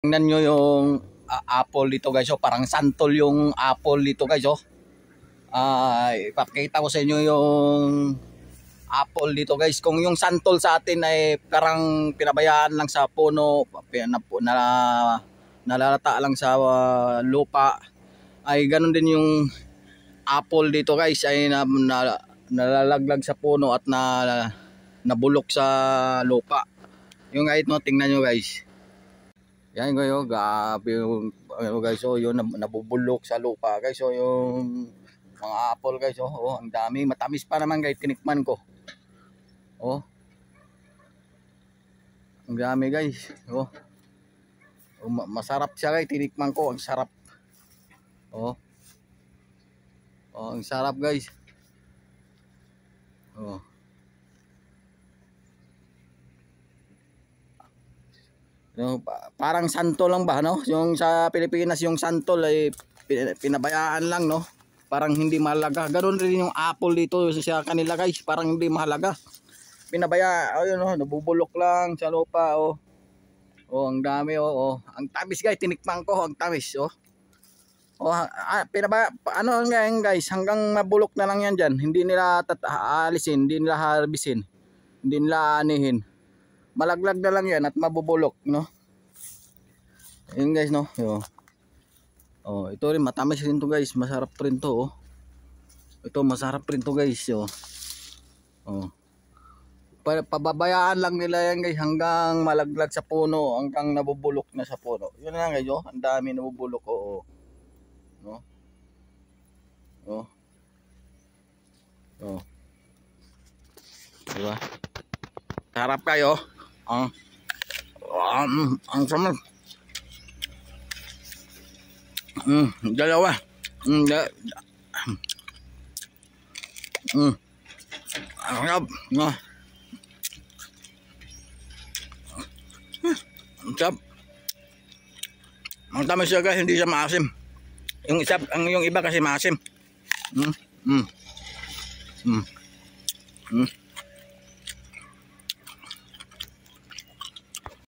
Tingnan nyo yung apple dito guys. Oh, parang santol yung apple dito guys. Oh. Ipakita ko sa inyo yung apple dito guys. Kung yung santol sa atin ay parang pinabayaan lang sa puno, nalalata lang sa lupa, ay ganun din yung apple dito guys, ay nalalaglag sa puno at nabulok sa lupa. Yung guys, no, tingnan nyo guys. Yan guys, oh, gabi yung guys, oh, yun nabubulok sa lupa guys. Oh, yung mga apple guys, oh, oh, ang dami, matamis pa naman guys, tinikman ko. Oh. Ang dami guys. Oh. Oh, masarap siya guys, tinikman ko, ang sarap. Oh. Oh, ang sarap guys. Oh. Yung, parang santol lang ba, no? Yung sa Pilipinas yung santol ay pinabayaan lang, no? Parang hindi mahalaga. Ganoon rin yung apple dito sa kanila guys, parang hindi mahalaga. Ayun, no, nabubulok lang sa lupa, oh. Oh, ang dami, oh, oh. Ang tamis guys, tinikman ko, ang tamis, oh. Oh, ano yan guys, hanggang mabulok na lang yan diyan. Hindi nila aalisin, hindi nila harbisin. Hindi nila anihin. Malaglag na lang yan at mabubulok, no? Ayun guys, no? Yo. Oh, ito rin matamis rin to guys, masarap rin to, oh. Ito masarap rin to guys, yo. Oh. Pababayaan lang nila yan guys hanggang malaglag sa puno, hanggang nabubulok na sa puno. Yun na guys, oh. Ang dami nabubulok, oh. No? Oh. Oh. Diba? Sarap kayo. Ang sama. Dalawa. Ang sarap. No. Ang sarap. Ang tamis siya guys, hindi siya maasim. Yung iba kasi maasim.